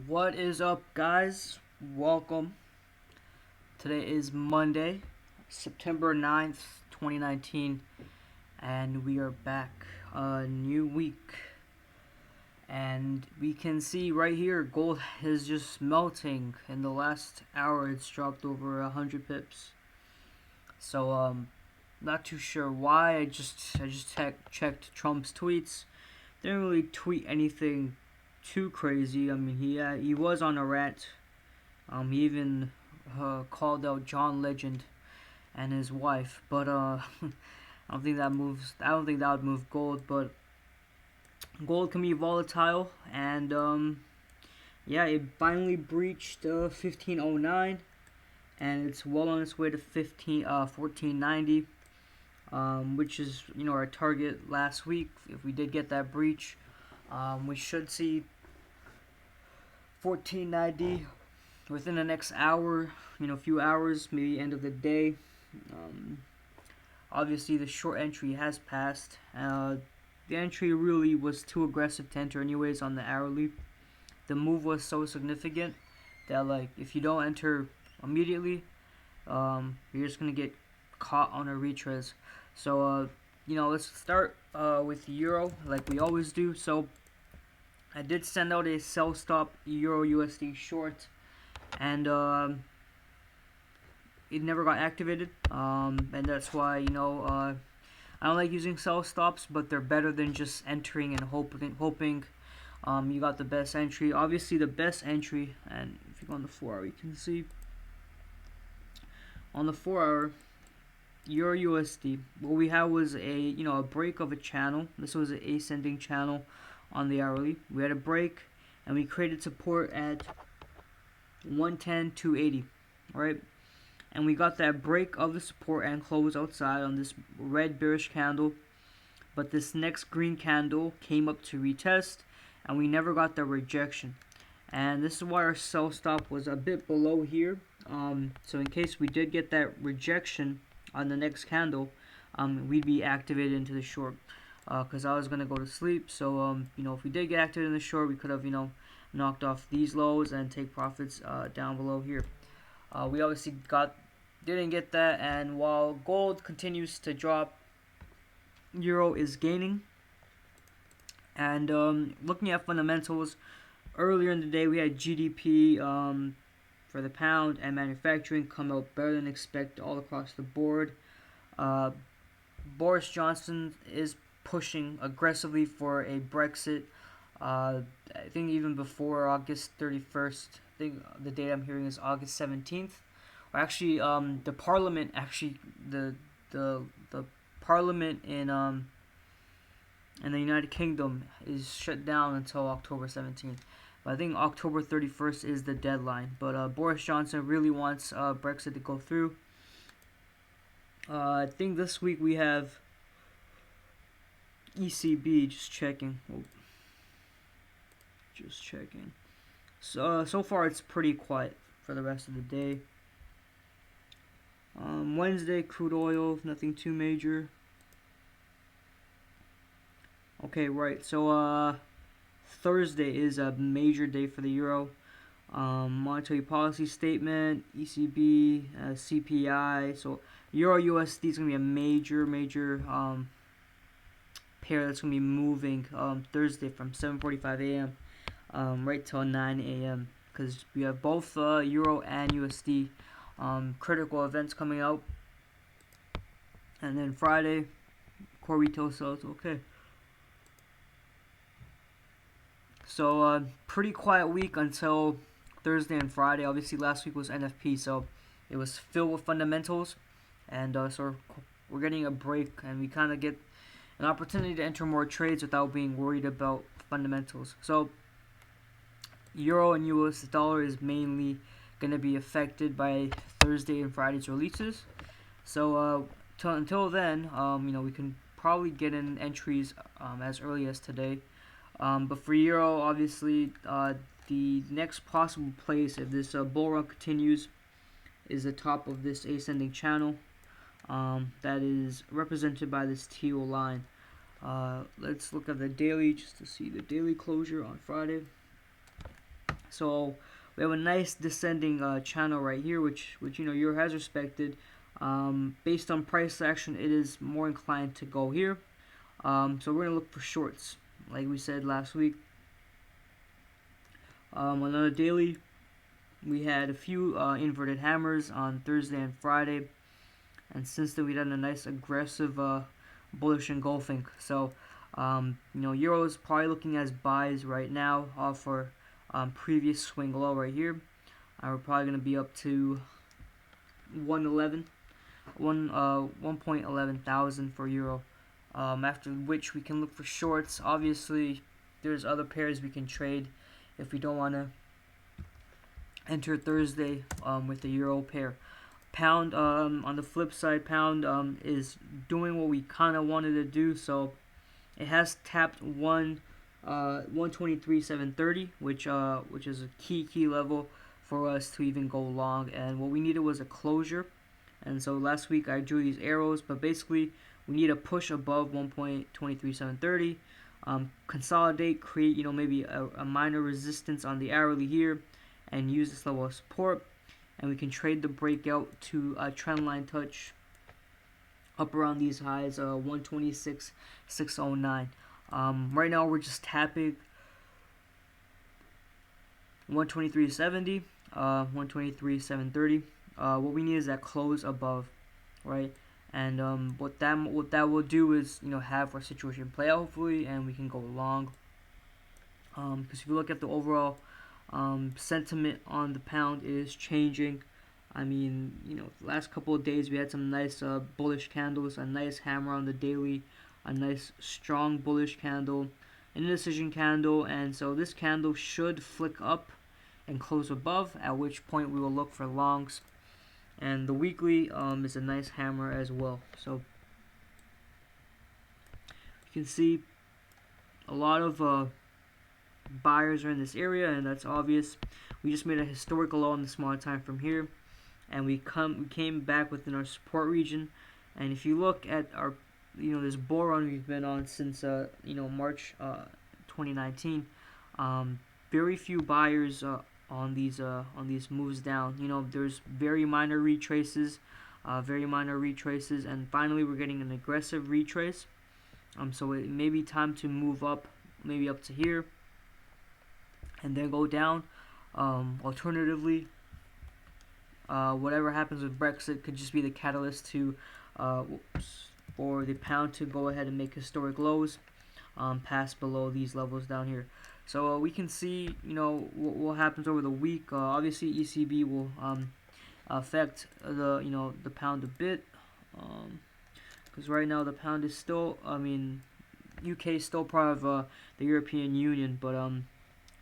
What is up, guys? Welcome. Today is Monday, September 9th, 2019, and we are back. A new week. And we can see right here gold is just melting. In the last hour, it's dropped over 100 pips. So, not too sure why. I just checked Trump's tweets. Didn't really tweet anything too crazy. I mean, he was on a rant. He even called out John Legend and his wife, but I don't think that moves. I don't think that would move gold, but gold can be volatile, and yeah, it finally breached 1509, and it's well on its way to 1490, which is our target last week. If we did get that breach, we should see 1490 within the next hour, a few hours, maybe end of the day. Um, Obviously, the short entry has passed. The entry really was too aggressive to enter, anyways, on the hourly. The move was so significant that, like, if you don't enter immediately, you're just gonna get caught on a retrace. So, let's start with Euro, like we always do. So, I did send out a sell stop Euro USD short, and it never got activated. And that's why I don't like using sell stops, but they're better than just entering and hoping you got the best entry. Obviously, the best entry, and if you go on the 4 hour, you can see on the 4 hour Euro USD. What we had was a break of a channel. This was an ascending channel on the hourly. We had a break, and we created support at 110 280. Right, and we got that break of the support and close outside on this red bearish candle, but this next green candle came up to retest, and we never got the rejection, and this is why our sell stop was a bit below here. So in case we did get that rejection on the next candle, we'd be activated into the short, because I was gonna go to sleep. So if we did get activated in the short, we could have knocked off these lows and take profits down below here. We obviously didn't get that, and while gold continues to drop, euro is gaining. And looking at fundamentals, earlier in the day we had GDP for the pound and manufacturing come out better than expected all across the board. Uh, Boris Johnson is pushing aggressively for a Brexit. I think even before August 31st. I think the date I'm hearing is August 17th. Or actually, the Parliament the Parliament in the United Kingdom is shut down until October 17th. But I think October 31st is the deadline. But Boris Johnson really wants Brexit to go through. I think this week we have ECB just checking. Oh, just checking. So far it's pretty quiet for the rest of the day. Wednesday, crude oil, nothing too major. Okay, right. So Thursday is a major day for the euro. Monetary policy statement, ECB, CPI. So euro USD is gonna be a major pair that's gonna be moving Thursday from 7:45 a.m. Right till 9 a.m. because we have both euro and USD critical events coming out, and then Friday core retail sales. Okay. So pretty quiet week until Thursday and Friday. Obviously, last week was NFP, so it was filled with fundamentals, and so we're getting a break, and we kind of get an opportunity to enter more trades without being worried about fundamentals. So euro and US dollar is mainly going to be affected by Thursday and Friday's releases. So until then, we can probably get in entries as early as today. But for euro, obviously, the next possible place if this bull run continues is the top of this ascending channel that is represented by this teal line. Let's look at the daily just to see the daily closure on Friday. So we have a nice descending channel right here, which Euro has respected. Based on price action, it is more inclined to go here. So we're gonna look for shorts, like we said last week. On the daily, we had a few inverted hammers on Thursday and Friday, and since then we had a nice aggressive bullish engulfing. So Euro is probably looking as buys right now off our previous swing low right here. We're probably going to be up to 111, 1.11 thousand for Euro. After which we can look for shorts. Obviously, there's other pairs we can trade if we don't want to enter Thursday with the Euro pair. Pound, on the flip side, pound is doing what we kind of wanted to do. So it has tapped 123.730, which is a key level for us to even go long. And what we needed was a closure. And so last week I drew these arrows, but basically we need a push above 1.23730, consolidate, create maybe a minor resistance on the hourly here, and use this level of support. And we can trade the breakout to a trend line touch up around these highs, 126.609. Right now we're just tapping 123.70, 123.730. What we need is that close above, right? And what that will do is have our situation play out hopefully, and we can go long. Because if you look at the overall sentiment on the pound, is changing. I mean, the last couple of days we had some nice bullish candles, a nice hammer on the daily, a nice strong bullish candle, an indecision candle, and so this candle should flick up and close above, at which point we will look for longs. And the weekly is a nice hammer as well. So you can see a lot of buyers are in this area, and that's obvious. We just made a historical low on the smaller time from here, and we came back within our support region. And if you look at our this bull run we've been on since March 2019, very few buyers on these moves down. There's very minor retraces, and finally we're getting an aggressive retrace. So it may be time to move up, maybe up to here, and then go down. Alternatively, whatever happens with Brexit could just be the catalyst to for the pound to go ahead and make historic lows, pass below these levels down here. So we can see what happens over the week. Obviously ECB will affect the pound a bit, because right now the pound is still, UK is still part of the European Union, but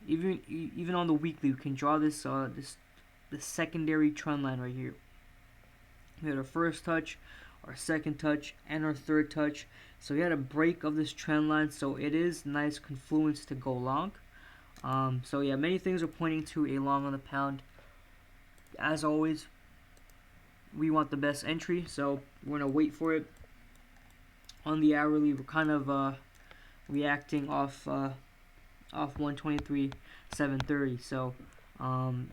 even on the weekly we can draw this the secondary trend line right here. We had our first touch, our second touch, and our third touch. So we had a break of this trend line, so it is nice confluence to go long. So yeah, many things are pointing to a long on the pound. As always, we want the best entry, so we're gonna wait for it. On the hourly, we're kind of reacting off 123.730. So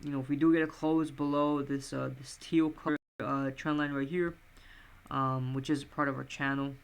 if we do get a close below this teal color trend line right here, which is part of our channel,